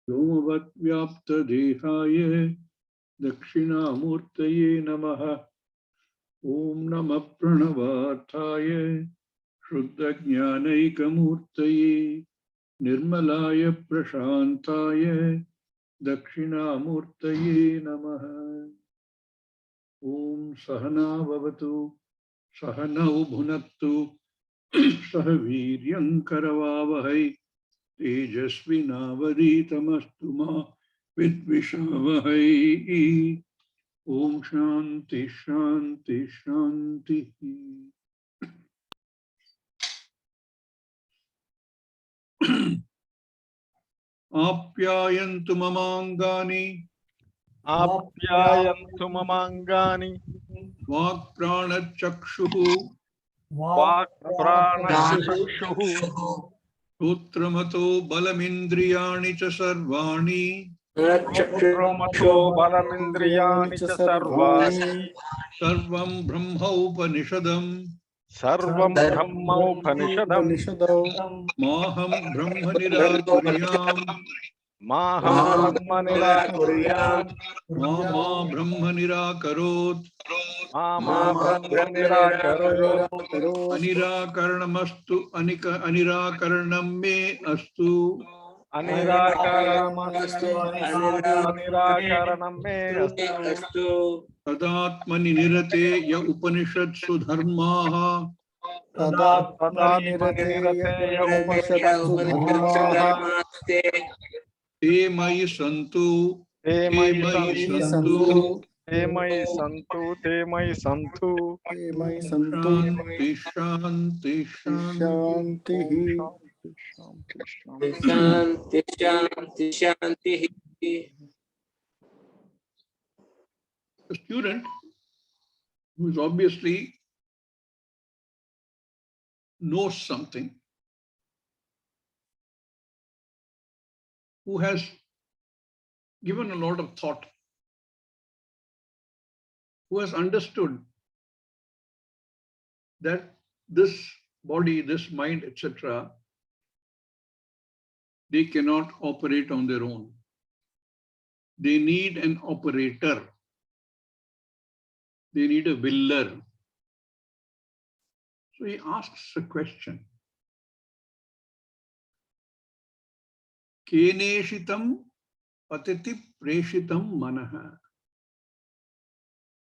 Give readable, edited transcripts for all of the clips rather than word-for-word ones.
व्योमवद्व्याप्तदेहाय दक्षिणामूर्तये नमः। ॐ नमः प्रणवार्थाय शुद्धज्ञानैकमूर्तये निर्मलाय प्रशान्ताय दक्षिणामूर्तये नमः। ॐ सहना भवतु सहनौ भुनक्तु सह वीर्यं करवावहै तेजस्विनावधीतमस्तु मा विद्विषावहै। ओम शांति शांति शांति। आप्यायन्तु ममांगानि आप्यायन्तु ममांगानि वाक्प्राणचक्षुः वाक्प्राणचक्षुः श्रोत्रमतो बलमिन्द्रियाणि च सर्वाणि श्रोत्रमतो बलमिन्द्रियाणि च सर्वाणि सर्वं ब्रह्मोपनिषदम् सर्वं ब्रह्मोपनिषदम् माहं ब्रह्म निराकुर्याम् माहं ब्रह्म निराकुर्याम् मा ब्रह्म निराकरोत् मा ब्रह्म निराकरोत् अनिराकरणमस्तु अनिराकरणं मे अस्तु अनिराकरणमस्तु अनिराकरणं मे अस्तु तदात्मनि निरते य उपनिषत्सु धर्माः ते मयि सन्तु ते मयि सन्तु ते मयि सन्तु ते मयि सन्तु शान्ति शान्ति शान्ति। शांति शांति शांति। A student who is obviously knows something, who has given a lot of thought, who has understood that this body, this mind, etc., they cannot operate on their own. They need an operator. They need a willer. So he asks a question. Keneshitam patiti preshitam manaha.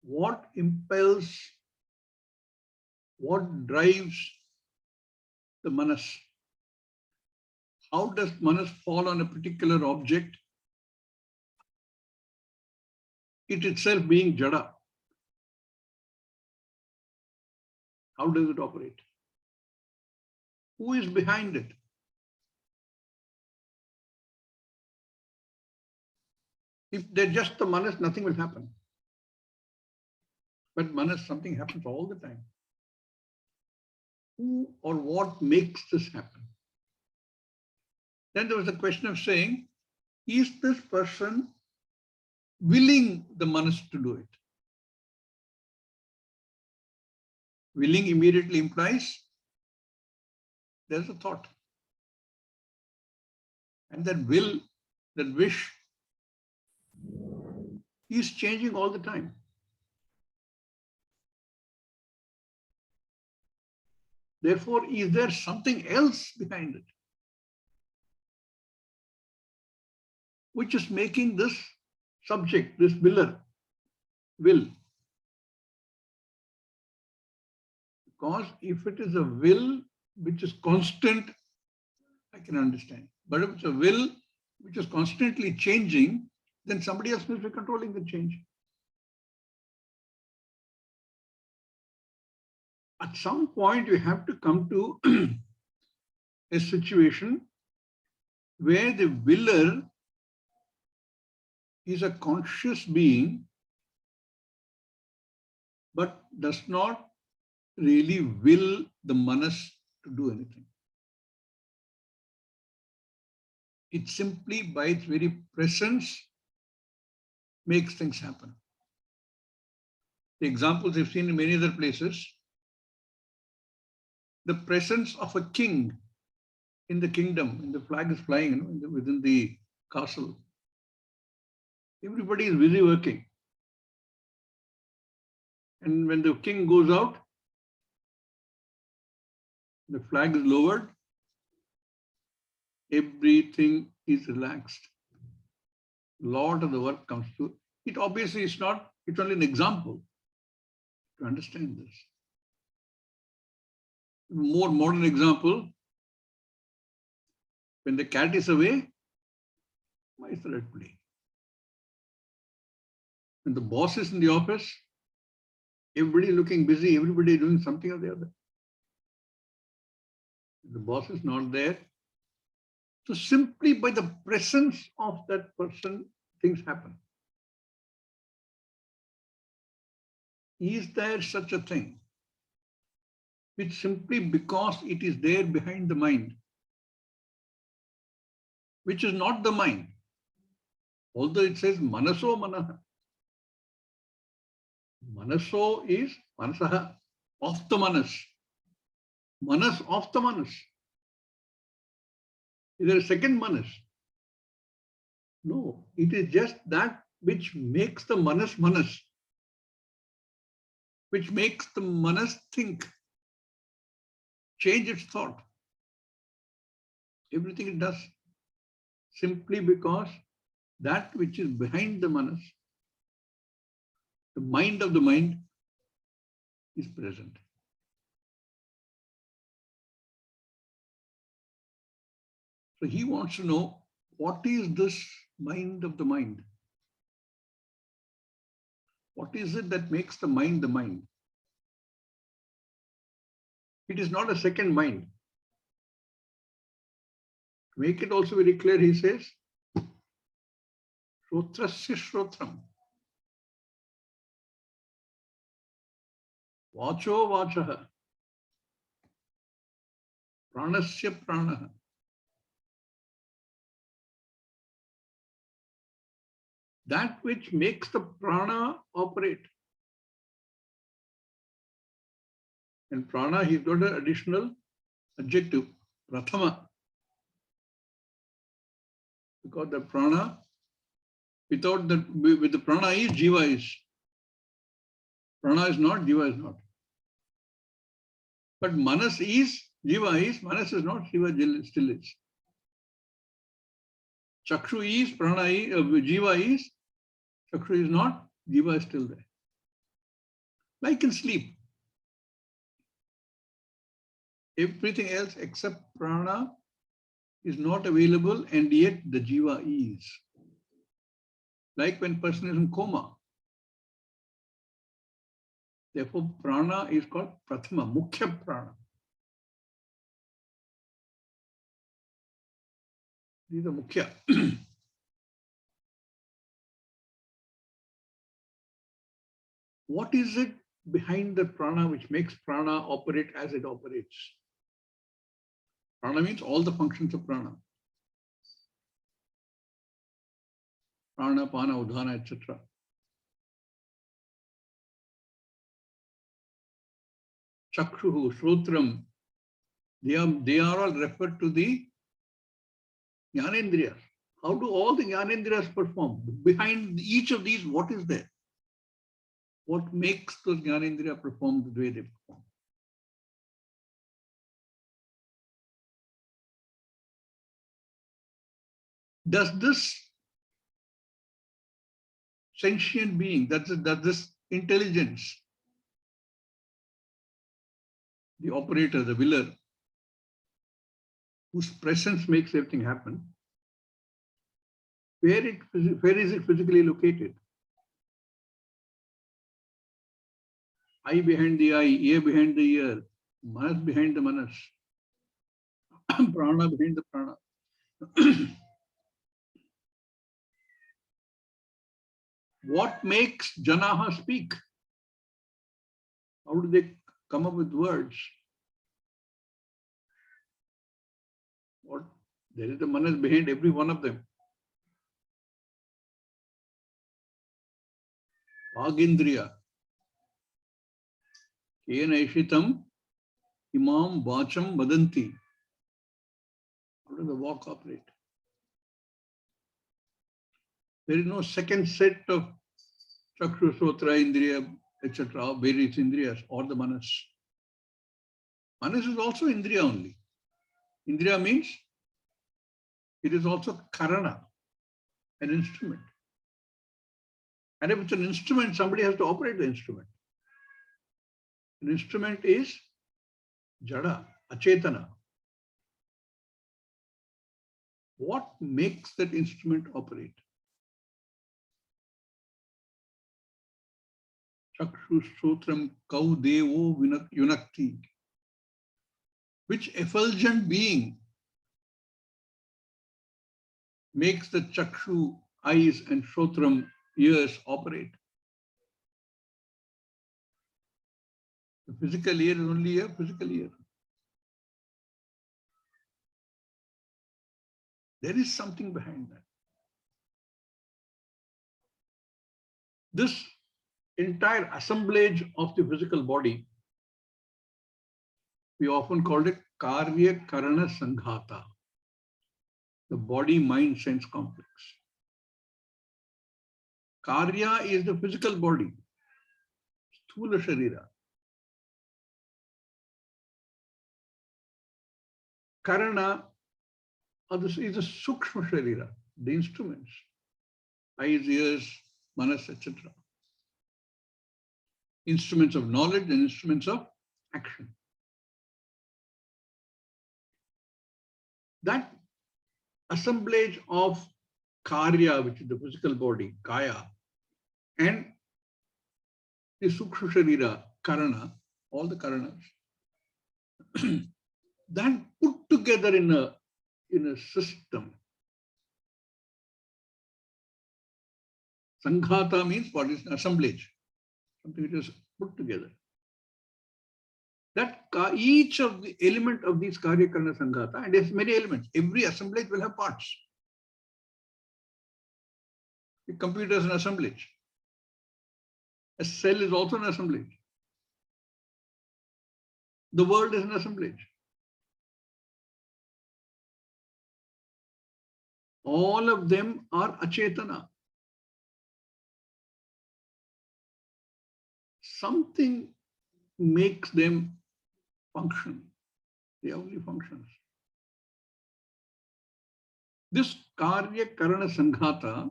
What impels, what drives the manas? How does manas fall on a particular object? It itself being jada. How does it operate? Who is behind it? If they're just the manas, nothing will happen. But manas, something happens all the time. Who or what makes this happen? Then there was a question of saying, is this person willing the manas to do it? Willing immediately implies there's a thought. And that will, that wish, is changing all the time. Therefore, is there something else behind it, which is making this subject, this willer, will? Because if it is a will which is constant, I can understand. But if it's a will which is constantly changing, then somebody else must be controlling the change. At some point, you have to come to a situation where the willer is a conscious being, but does not really will the manas to do anything. It simply, by its very presence, makes things happen. The examples we've seen in many other places, the presence of a king in the kingdom, and the flag is flying, within the castle. Everybody is busy working. And when the king goes out, the flag is lowered, everything is relaxed. A lot of the work comes to it. Obviously, it's only an example to understand this. More modern example, when the cat is away, mice are at play. When the boss is in the office, everybody looking busy, everybody doing something or the other. The boss is not there. So simply by the presence of that person, things happen. Is there such a thing? Which simply because it is there behind the mind, which is not the mind. Although it says manaso manaha. Manaso is manasaha, of the manas. Manas of the manas. Is there a second manas? No, it is just that which makes the manas manas, which makes the manas think, change its thought. Everything it does simply because that which is behind the manas, the mind of the mind, is present. So he wants to know, what is this mind of the mind? What is it that makes the mind the mind? It is not a second mind. To make it also very clear, he says, Shrotrasya Shrotram. Vacho Vachaha. Pranasya Pranaha. That which makes the prana operate. And prana, he's got an additional adjective, prathama. Because the prana, with the prana is, jiva is. Prana is not, jiva is not. But manas is, jiva is, manas is not, jiva still is. Chakshu is, prana is, jiva is, chakshu is not, jiva is still there. Like in sleep. Everything else except prana is not available, and yet the jiva is. Like when person is in coma. Therefore, prana is called prathama, mukhya prana. These are mukhya. What is it behind the prana which makes prana operate as it operates? Prana means all the functions of prana. Prana, pana, udhana, etc. Chakshuhu, Shrotram, they are all referred to the Jnanendriyas. How do all the Jnanendriyas perform? Behind each of these, what is there? What makes those Jnanendriya perform the way they perform? Does this sentient being, does this intelligence, the operator, the willer, whose presence makes everything happen, where is it physically located? Eye behind the eye, ear behind the ear, manas behind the manas, prana behind the prana. What makes Janaha speak? How do they come up with words? What? There is the manas behind every one of them. Vagendriya. Kena ishitam imam vacham vadanti. does the walk operate? There is no second set of Chakshu, Sotra, Indriya, etc., various Indriyas or the Manas. Manas is also Indriya only. Indriya means it is also Karana, an instrument. And if it's an instrument, somebody has to operate the instrument. An instrument is Jada, Achetana. What makes that instrument operate? Chakshu Sotram Kau Devo Yunakti. Which effulgent being makes the Chakshu eyes and Sotram ears operate? The physical ear is only a physical ear. There is something behind that. This entire assemblage of the physical body, we often call it Karya Karana Sanghata, the body, mind, sense complex. Karya is the physical body, Sthula Sharira. Karana is the Sukshma Sharira, the instruments, eyes, ears, manas, etc. Instruments of knowledge and instruments of action. That assemblage of Karya, which is the physical body, Kaya, and the Sukshma Sharira, Karana, all the Karanas, that put together in a system. Sanghata means what is an assemblage, something which is put together. That each of the element of these Karya Karana Sanghata, and there's many elements, every assemblage will have parts. The computer is an assemblage. A cell is also an assemblage. The world is an assemblage. All of them are achetana. Something makes them function. They are only functions. This Karya Karana Sanghata,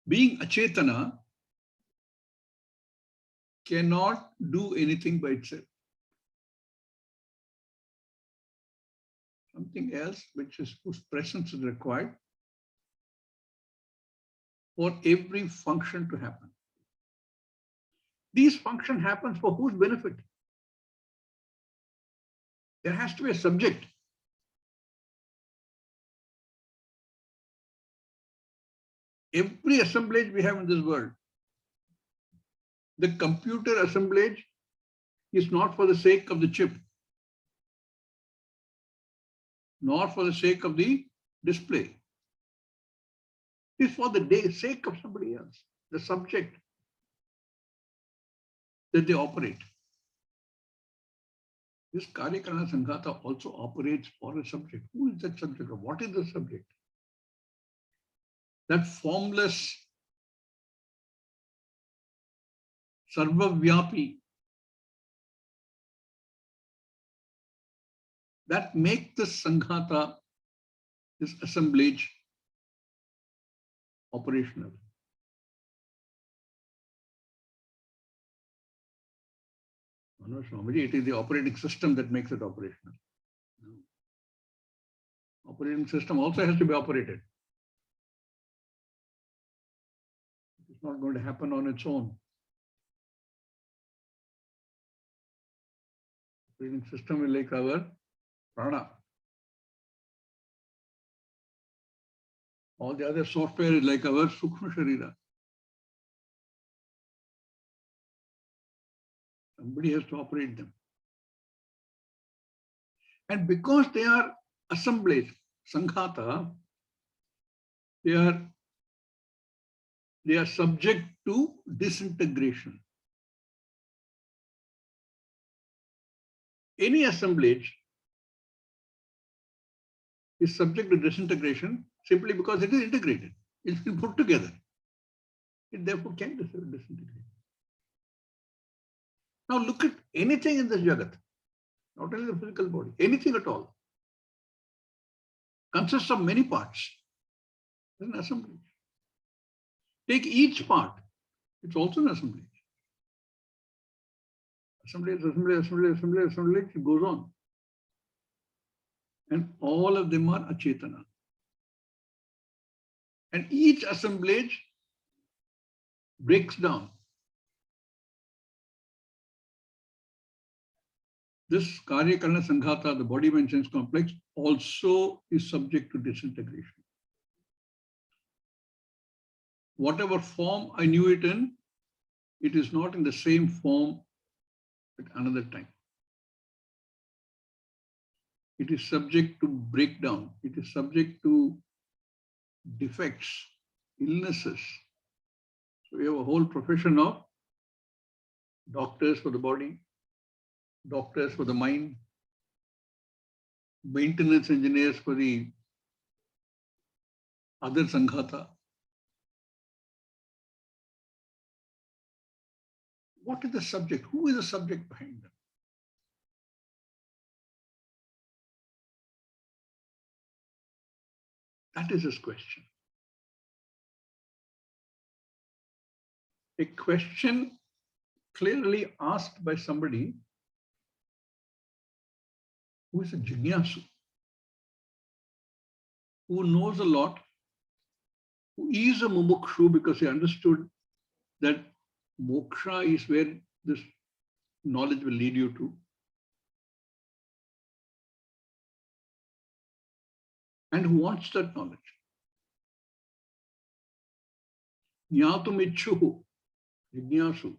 being achetana, cannot do anything by itself. Something else whose presence is required for every function to happen. These function happens for whose benefit? There has to be a subject. Every assemblage we have in this world, the computer assemblage is not for the sake of the chip, nor for the sake of the display. It is for the sake of somebody else, the subject that they operate. This Karya Karana Sanghata also operates for a subject. Who is that subject? Or what is the subject? That formless, sarvavyapi, that make this Sanghata, this assemblage, operational. No, Swami Ji, it is the operating system that makes it operational. Operating system also has to be operated. It's not going to happen on its own. Operating system is like our prana. All the other software is like our Sukshma Sharira. Somebody has to operate them. And because they are assemblage, Sanghata, they are subject to disintegration. Any assemblage is subject to disintegration simply because it is integrated. It's been put together. It therefore can disintegrate. Now look at anything in this Jagat, not only the physical body, anything at all, consists of many parts. It's an assemblage. Take each part, it's also an assemblage. Assemblage, it goes on. And all of them are achetana. And each assemblage breaks down. This Karya Karana Sanghata, the body mind sense complex, also is subject to disintegration. Whatever form I knew it in, it is not in the same form at another time. It is subject to breakdown. It is subject to defects, illnesses. So we have a whole profession of doctors for the body, doctors for the mind, maintenance engineers for the other sanghata. What is the subject? Who is the subject behind them? That is his question. A question clearly asked by somebody who is a jignyasu, who knows a lot, who is a mumukshu because he understood that moksha is where this knowledge will lead you to. And who wants that knowledge. Jnatum ichchuhu, jignyasu,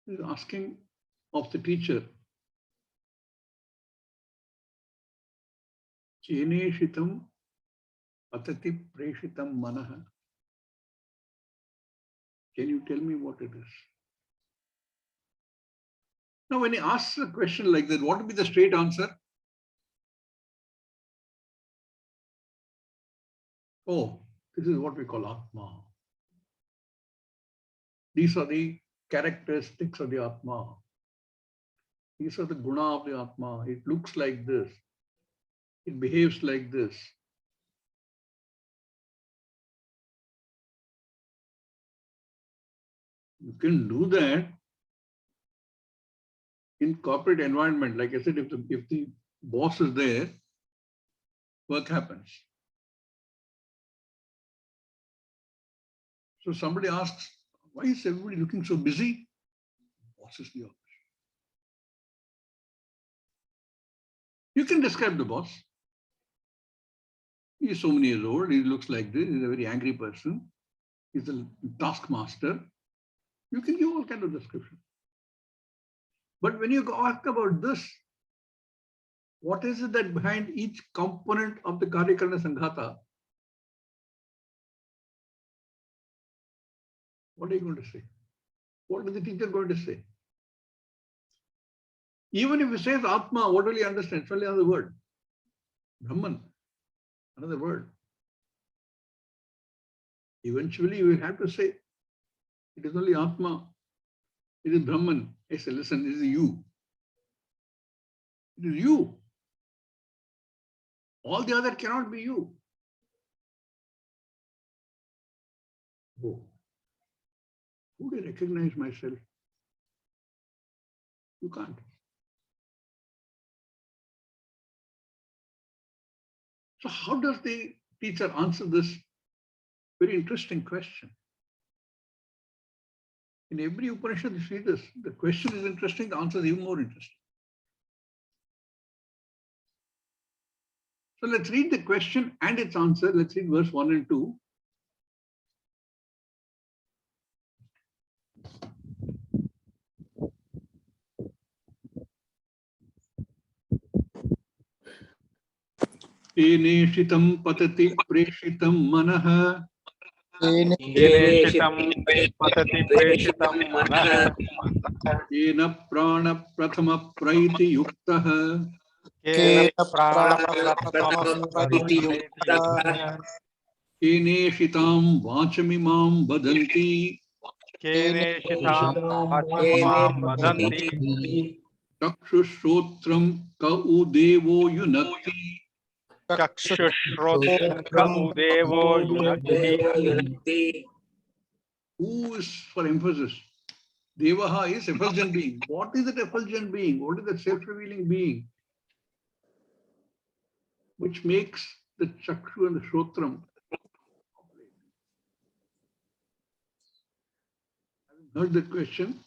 is asking of the teacher, Cheneshitam atati preshitam manaha. Can you tell me what it is? Now, when he asks a question like that, what would be the straight answer? Oh, this is what we call atma. These are the characteristics of the atma. These are the guna of the atma. It looks like this. It behaves like this. You can do that in corporate environment. Like I said, if the boss is there, work happens. So somebody asks, why is everybody looking so busy? Boss is the office. You can describe the boss. He is so many years old. He looks like this. He's a very angry person. He's a taskmaster. You can give all kinds of description. But when you ask about this, what is it that behind each component of the Karya Karana Sanghata? What are you going to say? What is the teacher going to say? Even if he says Atma, what will he understand? It's only another word. Brahman, another word. Eventually, you will have to say, it is only Atma. It is Brahman. I say, listen, this is you. It is you. All the other cannot be you. Oh. Who do I recognize myself? You can't. So how does the teacher answer this very interesting question? In every Upanishad, you see this. The question is interesting, the answer is even more interesting. So let's read the question and its answer. Let's read verse 1 and 2. Eneshitam patati preshitam manaha केनेषितं पतति प्रेषितं मनः येन प्राण प्रथम प्रैति युक्तः केन प्राणप्रथमः इति प्रथमः युक्तः केनेषितां वाचमिमां वदन्ति केनेषितां वाचमिमां वदन्ति चक्षुश्रोत्रं क उ देवो युनक्ति चक्षुश्रोत्रं क उदेवो युनक्ति Who is for emphasis? Devaha is effulgent being. What is that effulgent being? What is that self-revealing being which makes the chakshu and the shrotram? Having heard that question,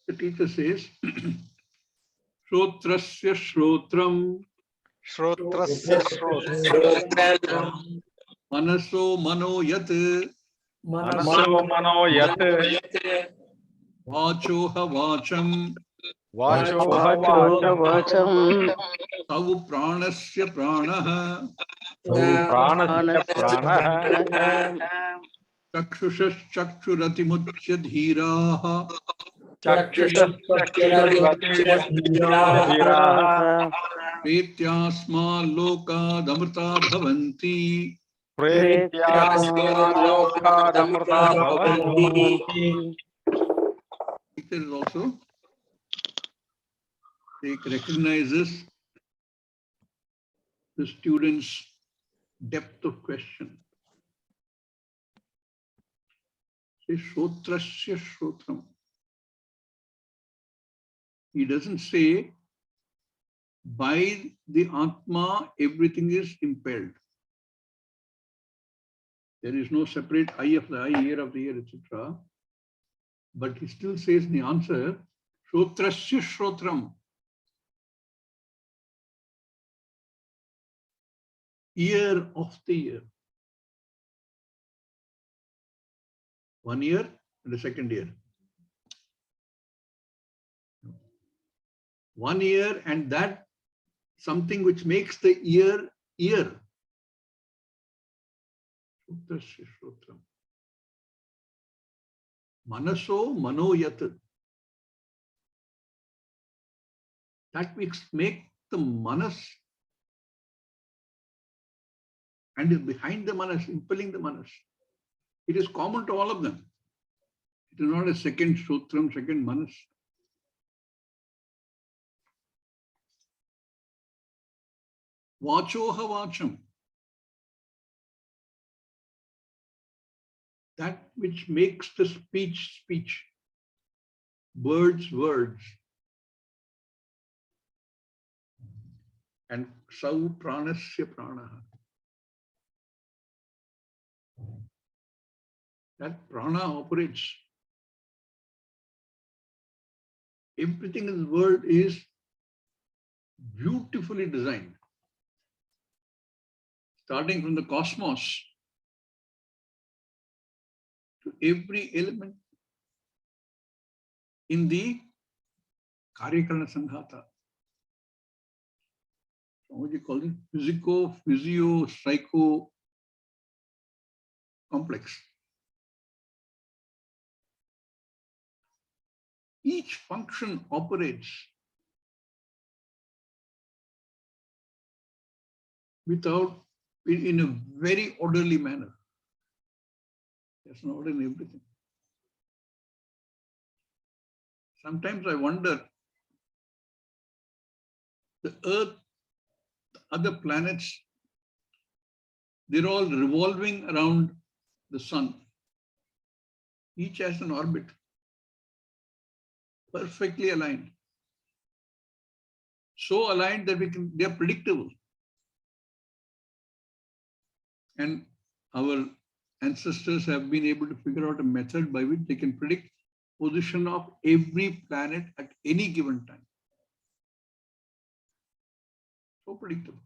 the teacher says, Shrotrasya shrotram श्रोत्रस्य श्रोत्रं manaso mano yat मनसो मनो यत् vachoha vacham वाचो वाचं tavu pranasya pranaha प्राणस्य प्राणः चक्षुषश्चक्षुरतिमुच्य धीराः चक्षुषश्चक्षुरतिमुच्यधीराः प्रेत्यास्मा लोकादमृता भवन्ति. प्रेत्यास्माल्लोकादमृता भवन्ति It is also it recognizes the student's depth of question. Say Shrotrasya Shrotram. He doesn't say by the Atma everything is impelled. There is no separate eye of the eye, ear of the ear, etc. But he still says in the answer, Shrotrasya Shrotram. Ear of the ear. One ear and the second ear. One ear and that something which makes the ear ear. Shrotrasya Shrotram. Manaso manoyat. That make the manas and is behind the manas, impelling the manas. It is common to all of them. It is not a second Shrotram, second manas. Vachoha vacham. That which makes the speech speech. Words words. And sau pranasya pranaha. That prana operates. Everything in the world is beautifully designed. Starting from the cosmos to every element in the Karyakarana Sanghata. What do you call it? Physico, physio, psycho complex. Each function operates without, in a very orderly manner. There's no order in everything. Sometimes I wonder, the Earth, the other planets, they're all revolving around the sun. Each has an orbit, perfectly aligned. So aligned that they are predictable. And our ancestors have been able to figure out a method by which they can predict position of every planet at any given time. So predictable.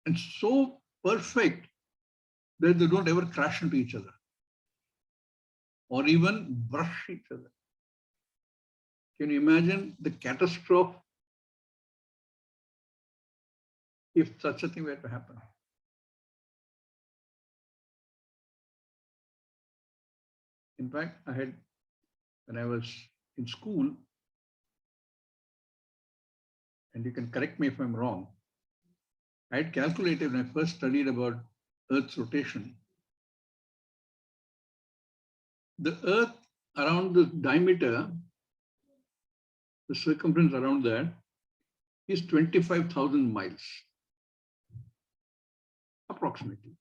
And so perfect that they don't ever crash into each other or even brush each other. Can you imagine the catastrophe if such a thing were to happen. In fact, when I was in school, and you can correct me if I'm wrong, I had calculated when I first studied about Earth's rotation. The Earth around the diameter, the circumference around that, is 25,000 miles, approximately.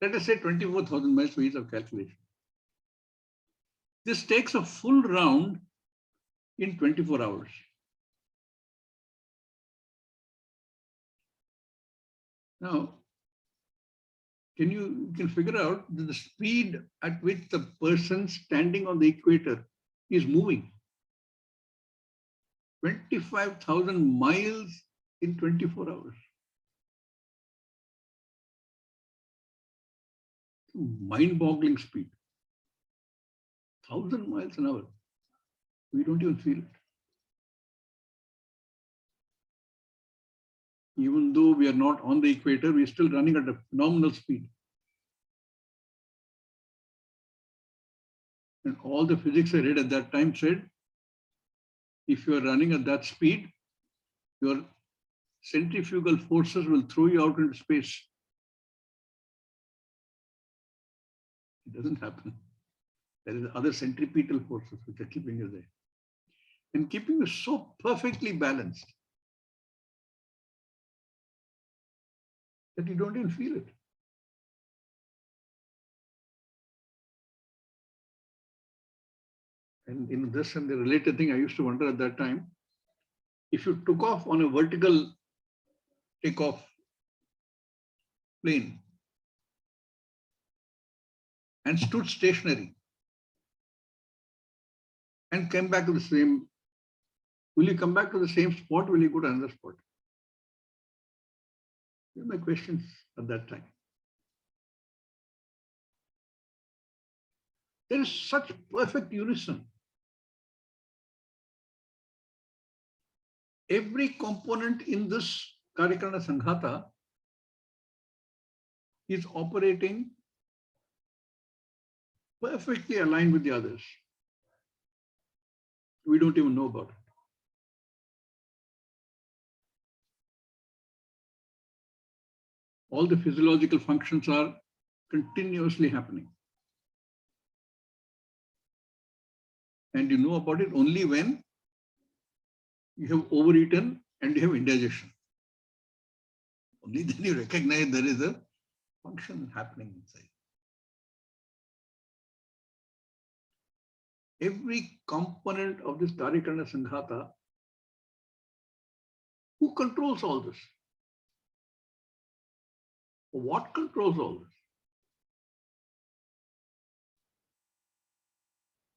Let us say 24,000 miles for ease of calculation. This takes a full round in 24 hours. Now, you can figure out that the speed at which the person standing on the equator is moving. 25,000 miles in 24 hours. Mind-boggling speed. 1,000 miles an hour. We don't even feel it. Even though we are not on the equator, we are still running at a phenomenal speed. And all the physics I read at that time said, if you are running at that speed, your centrifugal forces will throw you out into space. It doesn't happen. There is other centripetal forces which are keeping you there. And keeping you so perfectly balanced that you don't even feel it. And in this and the related thing, I used to wonder at that time, if you took off on a vertical takeoff plane and stood stationary and came back to the same, will you come back to the same spot? Will you go to another spot? These are my questions at that time. There is such perfect unison. Every component in this Karyakarana Sanghata is operating perfectly aligned with the others. We don't even know about it. All the physiological functions are continuously happening. And you know about it only when you have overeaten and you have indigestion. Only then you recognize there is a function happening inside. Every component of this Karyakarana Sanghata, who controls all this? What controls all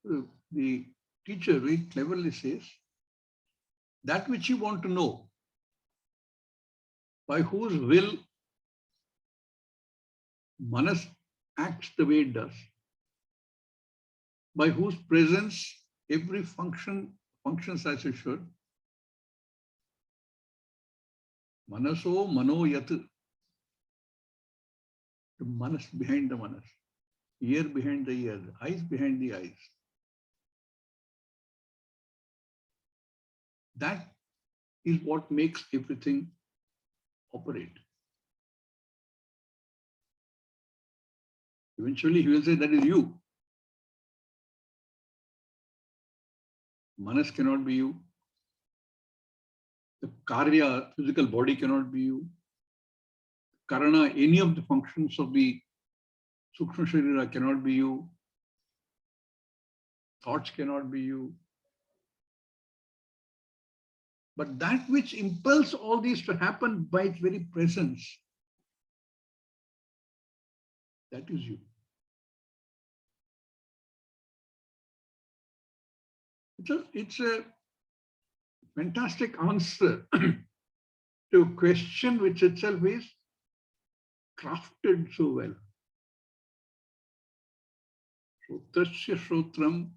this? The teacher very cleverly says, that which you want to know, by whose will Manas acts the way it does, by whose presence every function functions as it should. Manaso mano yat. The manas behind the manas, ear behind the ear, eyes behind the eyes. That is what makes everything operate. Eventually, he will say, that is you. Manas cannot be you. The karya, physical body, cannot be you. Karana, any of the functions of the Sukshma Sharira cannot be you. Thoughts cannot be you. But that which impels all these to happen by its very presence, that is you. It's a fantastic answer to a question which itself is crafted so well. Shrotrasya shrotram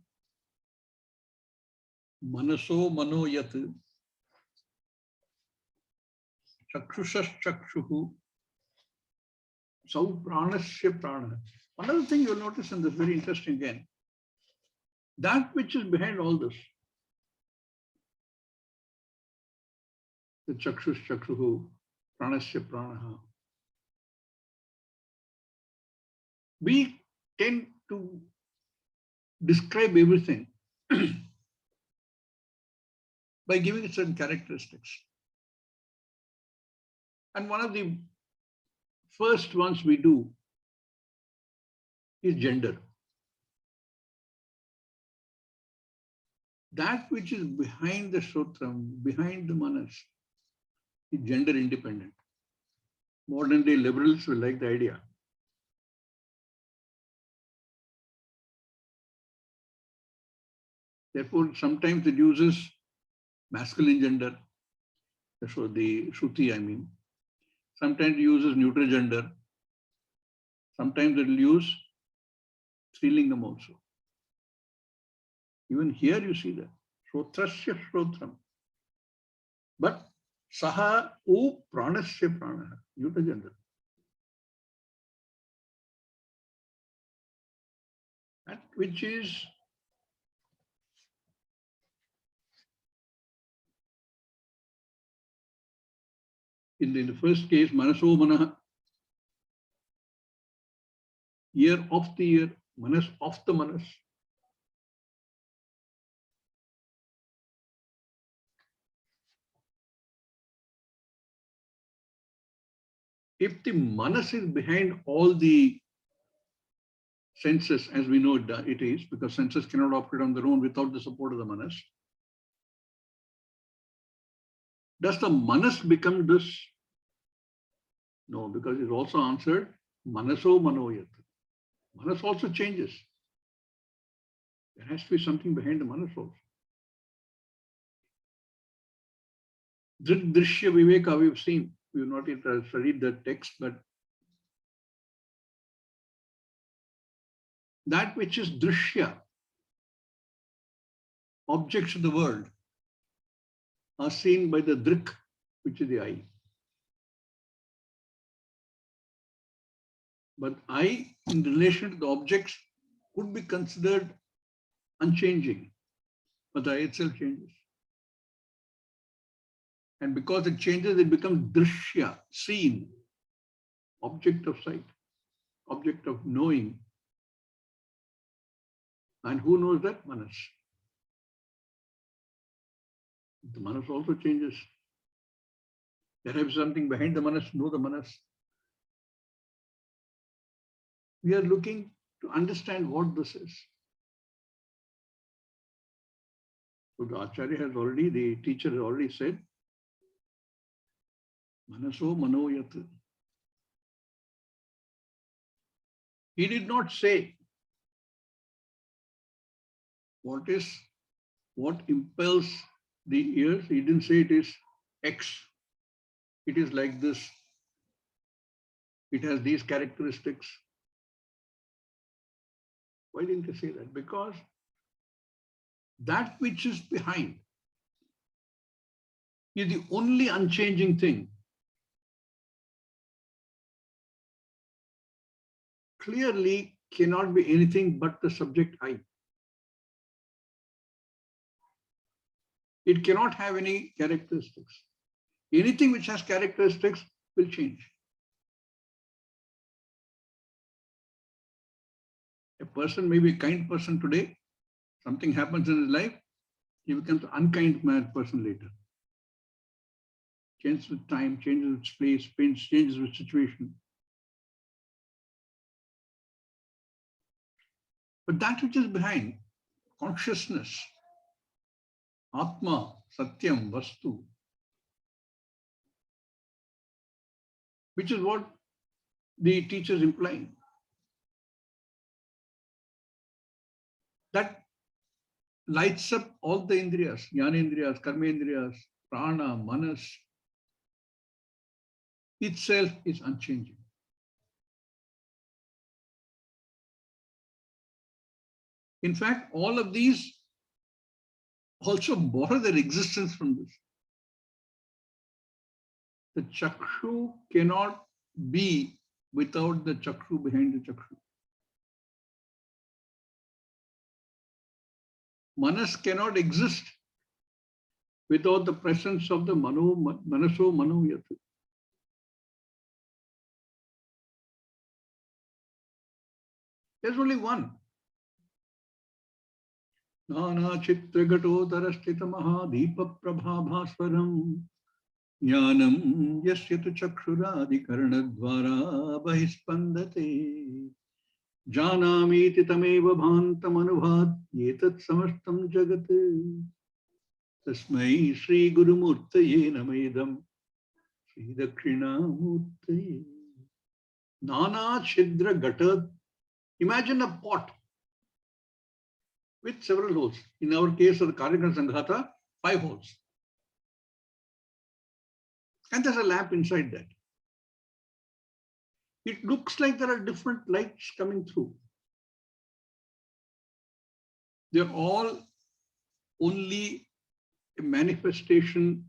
manaso mano yat. chakshusas chakshuhu, sau pranasya prana. Another thing you'll notice in this, very interesting again, that which is behind all this, the chakshus chakshuhu, pranasya pranaha. We tend to describe everything by giving it certain characteristics. And one of the first ones we do is gender. That which is behind the Shrotram, behind the Manas, is gender independent. Modern day liberals will like the idea. Therefore, sometimes it uses masculine gender, so the Shruti, I mean. Sometimes it uses neutral gender. Sometimes it will use Strilingam also. Even here you see that. Shrotrasya Shrotram. But Saha U Pranasya Pranaha, neutral gender. That which is in the first case, Manaso Manaha, year of the year, Manas of the Manas. If the Manas is behind all the senses, as we know it is, because senses cannot operate on their own without the support of the Manas, does the Manas become this? No, because it's also answered Manaso Manoyat. Manas also changes. There has to be something behind the Manas also. Drishya Viveka we've seen. We've not yet studied the text, but that which is Drishya, objects of the world, are seen by the Drik, which is the eye. But eye, in relation to the objects, could be considered unchanging, but the eye itself changes. And because it changes, it becomes drishya, seen, object of sight, object of knowing. And who knows that? Manas. The Manas also changes. There has something behind the Manas, know the Manas. We are looking to understand what this is. So the Acharya has already, the teacher has already said, Manaso Manoyat. He did not say what impels the ears. He didn't say it is X. It is like this. It has these characteristics. Why didn't he say that? Because that which is behind is the only unchanging thing. Clearly cannot be anything but the subject I. It cannot have any characteristics. Anything which has characteristics will change. A person may be a kind person today, something happens in his life, he becomes an unkind person later. Changes with time, changes with place, changes with situation. But that which is behind, consciousness, atma, satyam, vastu, which is what the teacher is implying. That lights up all the indriyas, jnanendriyas, karmendriyas, prana, manas, itself is unchanging. In fact, all of these also borrow their existence from this. The chakshu cannot be without the chakshu behind the chakshu. Manas cannot exist without the presence of the manaso manoyat. There's only one. Nana chitra gato darastita mahadeepa prabhabhaswaram jnanam yasyatu chakshuradi karanadvara bahispandate janamiti tameva bhantam anubhat yetat samastam jagat tasmai Shri Gurumurtaye namayidam Shri Dakshinamurtaye. Nana chidra gata. Imagine a pot with several holes. In our case of the Karikana Sanghata, 5 holes. And there's a lamp inside that. It looks like there are different lights coming through. They're all only a manifestation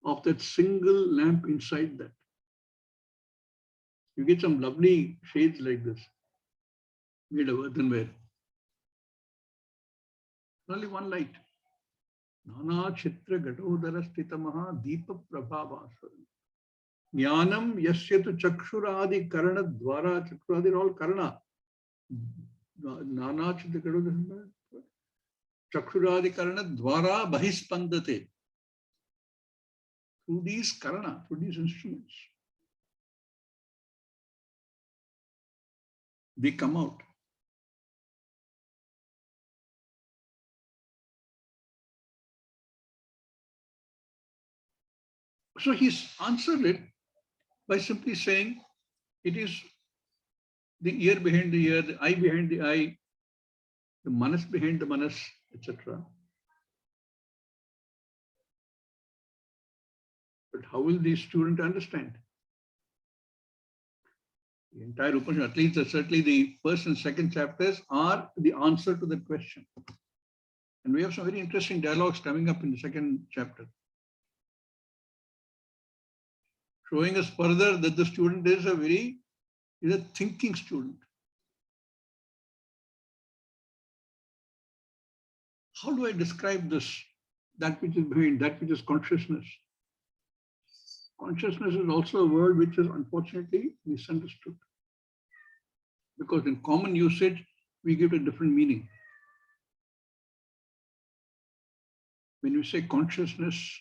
of that single lamp inside that. You get some lovely shades like this, made of earthenware. Only one light. Nana chitra gadodara stita maha deepa prabhavaswaram. Jnanam yasyatu chakshuradi karana dvara. Chakshuradi are all karana. Nana chitra gadodara. Chakshuradi karana dvara bahispandate. Through these karana, through these instruments, they come out. So he's answered it by simply saying it is the ear behind the ear, the eye behind the eye, the manas behind the manas, etc. But how will the student understand? The entire Upanishad, at least certainly the first and second chapters, are the answer to that question. And we have some very interesting dialogues coming up in the second chapter, showing us further that the student is a thinking student. How do I describe this? That which is behind, that which is consciousness. Consciousness is also a word which is unfortunately misunderstood. Because in common usage, we give it a different meaning. When we say consciousness,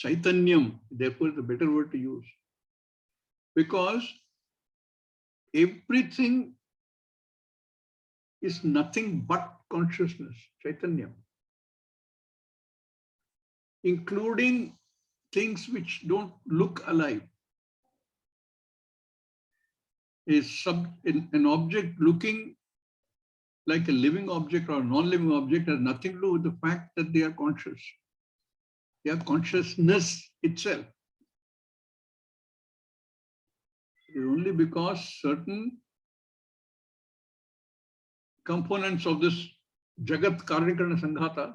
chaitanyam, therefore, is a better word to use. Because everything is nothing but consciousness, chaitanyam, including things which don't look alive. An object looking like a living object or a non-living object has nothing to do with the fact that they are conscious. They are consciousness itself. It is only because certain components of this Jagat Karyakarana Sanghata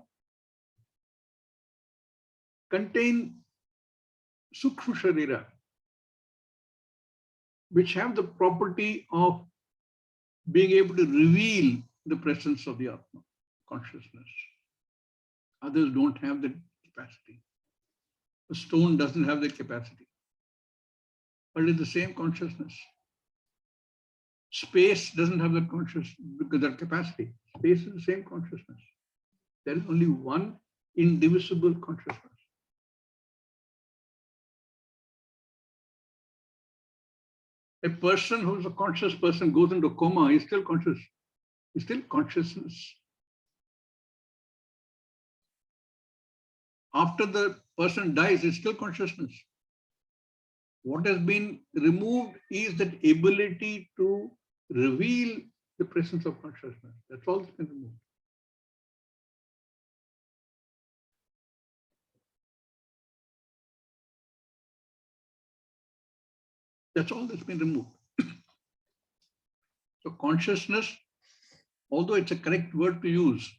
contain Sukshma Sharira, which have the property of being able to reveal the presence of the Atman, consciousness. Others don't have that capacity. A stone doesn't have that capacity, but it's the same consciousness. Space doesn't have that that capacity. Space is the same consciousness. There is only one indivisible consciousness. A person who's a conscious person goes into a coma, he's still conscious. He's still consciousness. After the person dies, it's still consciousness. What has been removed is that ability to reveal the presence of consciousness. That's all that's been removed. That's all that's been removed. So consciousness, although it's a correct word to use,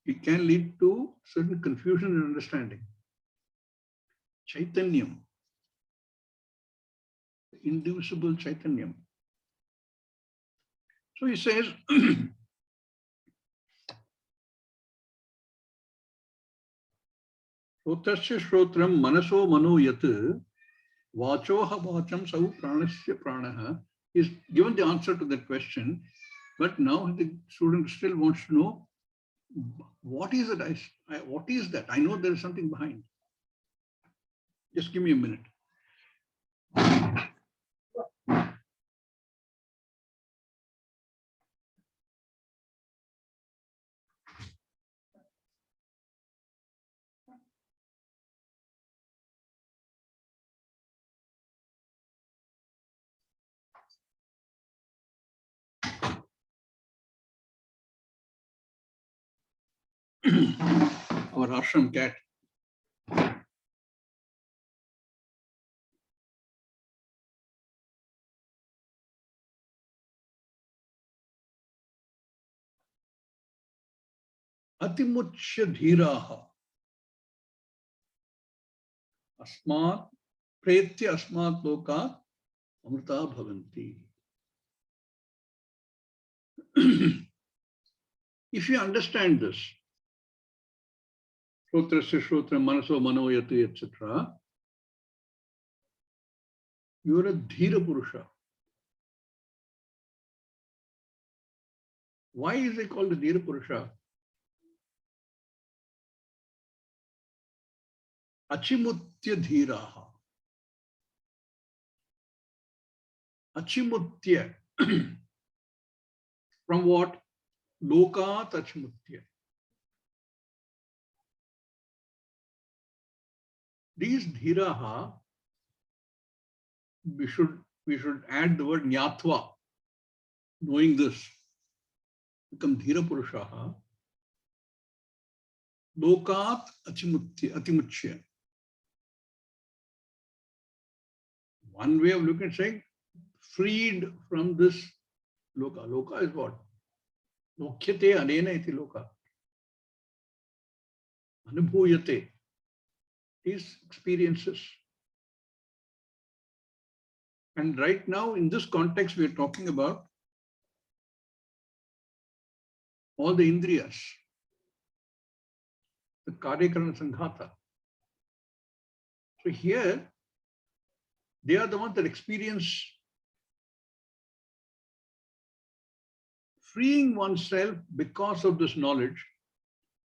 it can lead to certain confusion in understanding. Chaitanyam, indivisible Chaitanyam. So he says, Shrotasya Shrotram Manaso Mano Yat Vachoha Vacham Sau Pranasya Pranaha. He's given the answer to that question, but now the student still wants to know what is it? What is that? I know there is something behind. Just give me a minute. Our ashram cat. Atimuchya dhiraha asmat pretya asmat lokat amrita bhavanti. If you understand this, Shrotrasya Shrotram Manaso Manoyati, etc., you are a Dhira Purusha. Why is it called a Dhira Purusha? Achimutya dhiraha. Achimutya. From what? Lokat achimutya. These dhiraha, we should add the word nyatva. Knowing this, become dhira purushaha. Lokat atimuchya. One way of looking at saying, freed from this loka. Loka is what? Lokhyate anena iti loka. Anubhuyate. These experiences. And right now, in this context, we are talking about all the indriyas, the karyakarana sanghata. So here, they are the ones that experience freeing oneself because of this knowledge,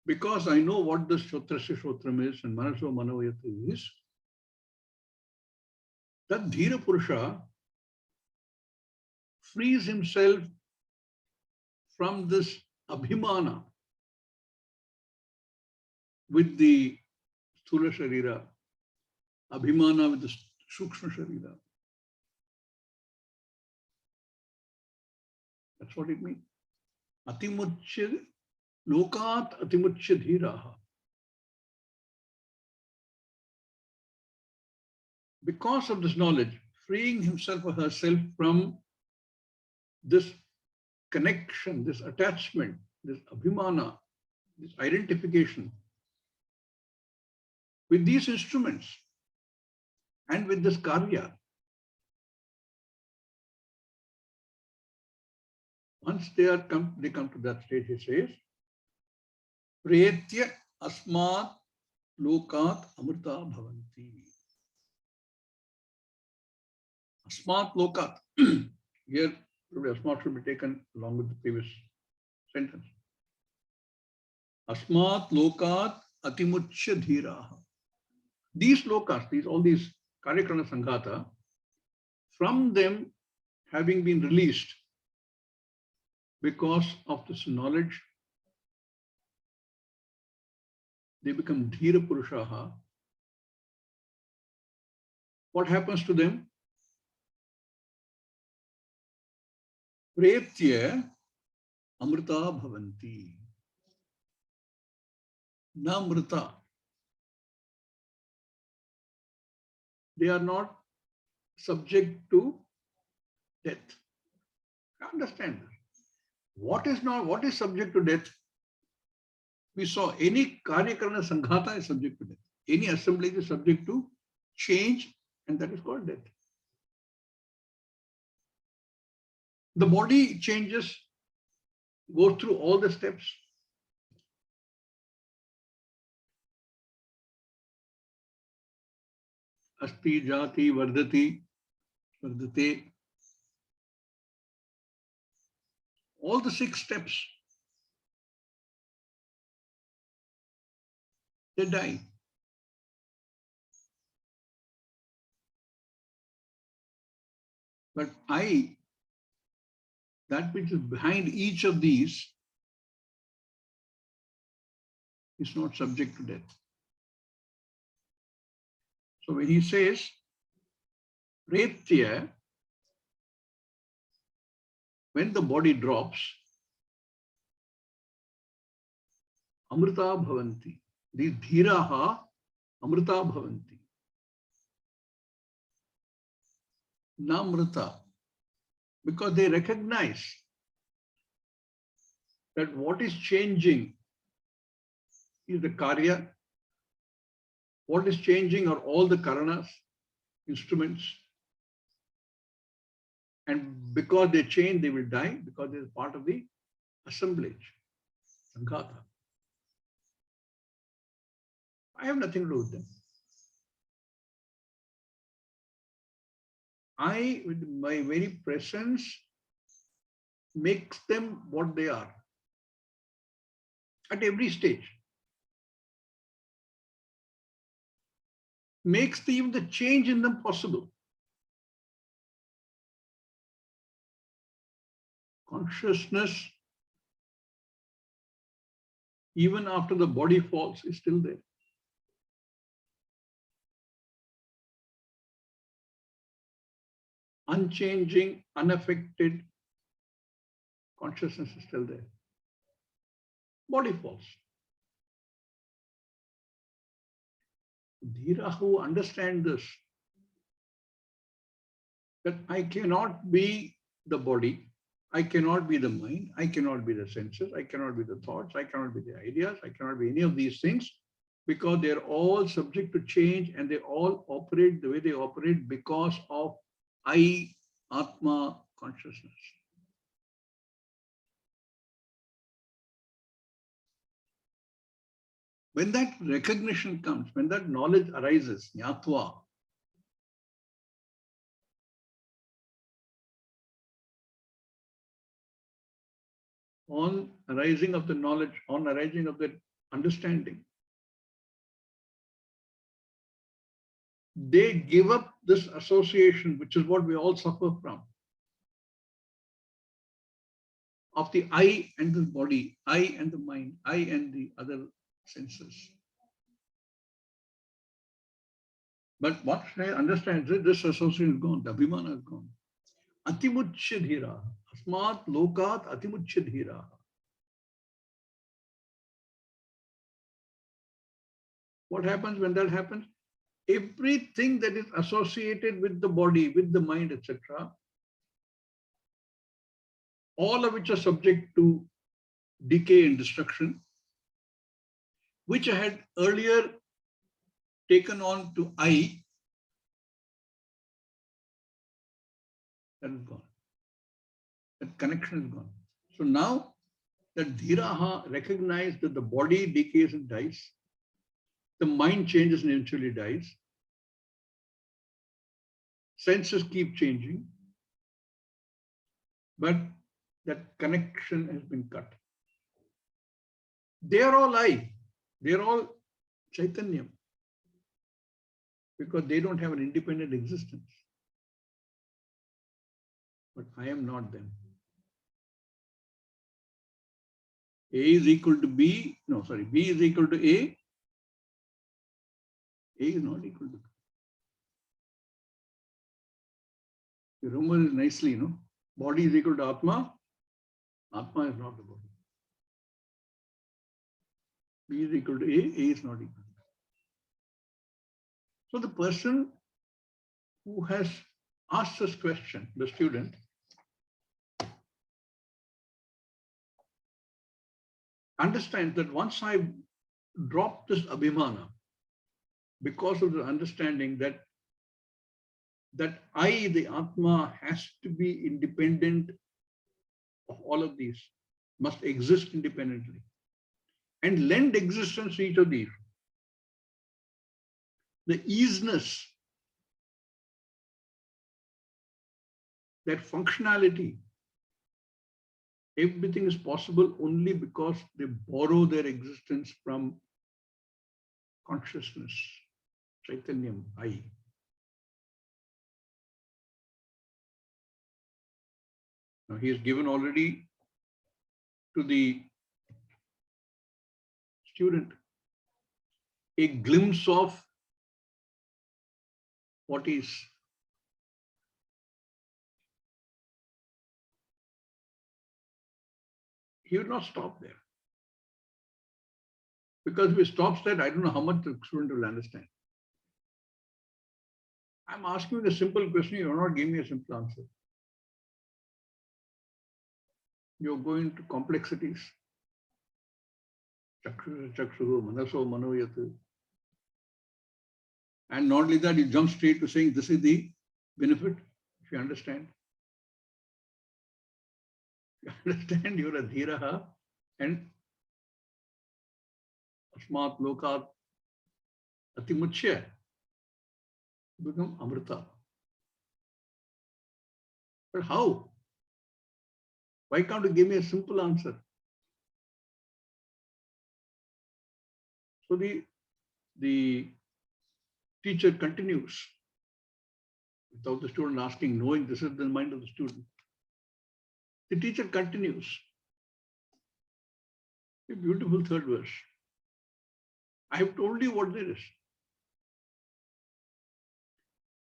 because I know what this Shotrasya Shrotram is and Manaso Manoyati is. That Dhira Purusha frees himself from this abhimana with the Sthula Sharira, abhimana with the Sukshma Sharira. That's what it means. Atimuchya, lokat atimuchya dhiraha. Because of this knowledge, freeing himself or herself from this connection, this attachment, this abhimana, this identification with these instruments and with this karya. Once they come to that stage, he says, Priyetya asmat lokat amrita bhavanti. Asmat lokat. Here, asmat should be taken along with the previous sentence. Asmat lokat atimuchya dhiraha. These lokas, all these karyakarana sanghata, from them having been released because of this knowledge, they become dhira purushaha. What happens to them? Pretya amrita bhavanti. Na amrita. They are not subject to death. Understand that. What is subject to death? We saw any karyakarana sanghata is subject to death. Any assemblage is subject to change, and that is called death. The body changes, goes through all the steps. Asti, Jati, Vardati, Vardate. All the 6 steps. They die. But I, that which is behind each of these, is not subject to death. So when he says, Pretya, when the body drops, Amrita bhavanti. These dhiraha Amrita bhavanti. Namrita. Because they recognize that what is changing is the karya. What is changing are all the karanas, instruments. And because they change, they will die, because they are part of the assemblage, Sanghata. I have nothing to do with them. I, with my very presence, makes them what they are at every stage. Makes even the change in them possible. Consciousness, even after the body falls, is still there. Unchanging, unaffected consciousness is still there. Body falls. Dhira who understand this, that I cannot be the body, I cannot be the mind, I cannot be the senses, I cannot be the thoughts, I cannot be the ideas, I cannot be any of these things, because they're all subject to change and they all operate the way they operate because of I, Atma consciousness. When that recognition comes, when that knowledge arises, Nyatva, on arising of the knowledge, on arising of the understanding, they give up this association, which is what we all suffer from, of the I and the body, I and the mind, I and the other senses. But what I understand is this association is gone, the abhimana is gone. Atimuchya dhira, asmat lokat atimuchya dhira. What happens when that happens? Everything that is associated with the body, with the mind, etc., all of which are subject to decay and destruction, which I had earlier taken on to I, that is gone. That connection is gone. So now that dhiraha recognized that the body decays and dies, the mind changes and eventually dies, senses keep changing, but that connection has been cut. They are all I. They are all Chaitanya, because they don't have an independent existence. But I am not them. A is equal to B. No, sorry. B is equal to A. A is not equal to B. You remember it nicely, no? Body is equal to Atma. Atma is not the body. B is equal to A. A is not equal to B. So the person who has asked this question, the student, understands that once I drop this abhimana, because of the understanding that that I, the Atma, has to be independent of all of these, must exist independently and lend existence to each of these. The easiness, that functionality, everything is possible only because they borrow their existence from consciousness, Chaitanyam, I. Now he has given already to the student a glimpse of what is. He will not stop there. Because if he stops that, I don't know how much the student will understand. I'm asking you a simple question, you are not giving me a simple answer. You're going to complexities. Chakshu, manaso, manoyat. And not only that, you jump straight to saying this is the benefit, if you understand. You understand, you're a dhiraha and asmat lokat atimuchya become amrita. But how? Why can't you give me a simple answer? So the teacher continues without the student asking, knowing this is the mind of the student. The teacher continues. A beautiful third verse. I have told you what there is.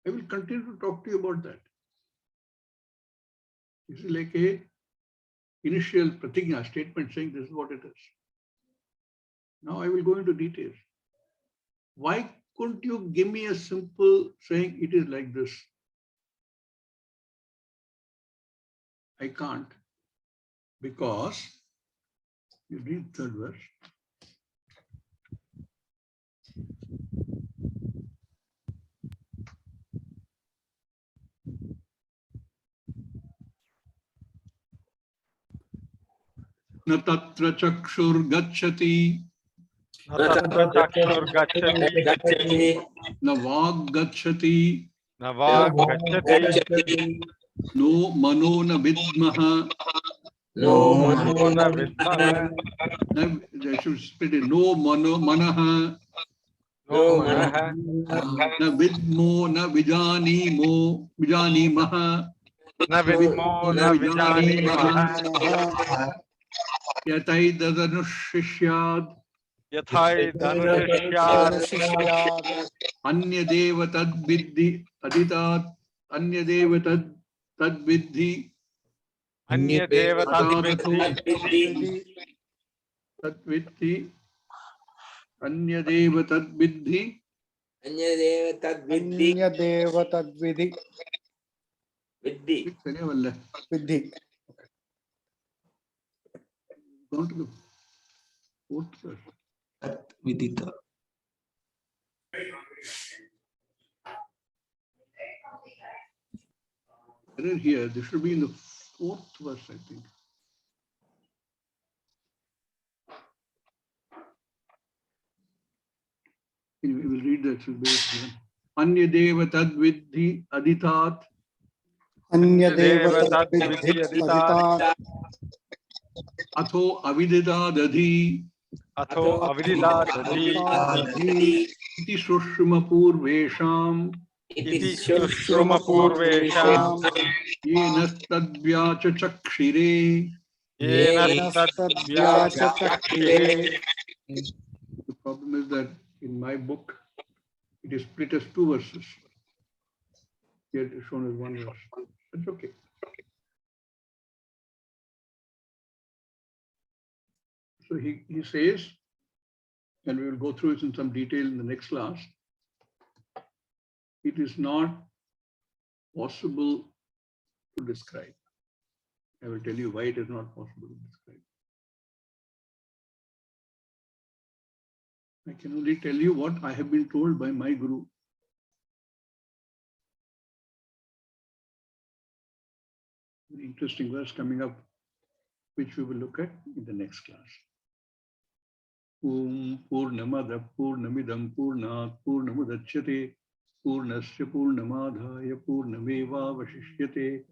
I will continue to talk to you about that. This is like a initial pratigna statement saying this is what it is. Now I will go into details. Why couldn't you give me a simple saying it is like this? I can't, because you read third verse. Na tatra chakshur gacchati, न तत्र चक्षुर्गच्छति गच्छति na vag gacchati, न वाक् गच्छति गच्छति no mano na vidmaha. नो मनो न विद्मः I should split it. No mano manaha, नो मनः na vidmo na vijanimo, vijanimaha, न विद्मो na न विजानीमः vijanimaha, yatai dadanushishyad, यथैदनुशिष्यात् anya deva tad vidhi aditat, anya deva tad vidhi, अन्यदेव तद्विद्धि विद्धि tad vidhi, anya deva tad vidhi. अन्यदेव तद्विद्धि अन्यदेव तद्विधि विद्धि विद्धि. Go to the fourth verse. Vidita. Here, this should be in the fourth verse, I think. Anyway, we'll read that. Should be Anya deva tad vidhi aditat. अन्यदेव देव तद्विद्धि तद्विद्धि अदितात् Atho avidita dadhi. अथो अविदिदादधि Iti shushma purvesham. इति शुश्रुमपूर्वेषाम् Yena tadvyacha chakshire. Yen तद्व्याचचक्षिरे. The problem is that in my book, it is split as two verses. Here it is shown as one verse. That's okay. So he says, and we will go through it in some detail in the next class, it is not possible to describe. I will tell you why it is not possible to describe. I can only tell you what I have been told by my guru. interesting verse coming up, which we will look at in the next class. Om Purnamada Purnamidam Purnat Purnamudachyate Purnasya Purnamadhaya Purnameva Vashishyate.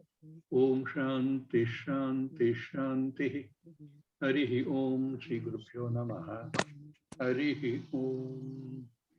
Om Shanti Shanti Shanti. Harihi Om Shri Gurubhyo Namaha. Harihi Om.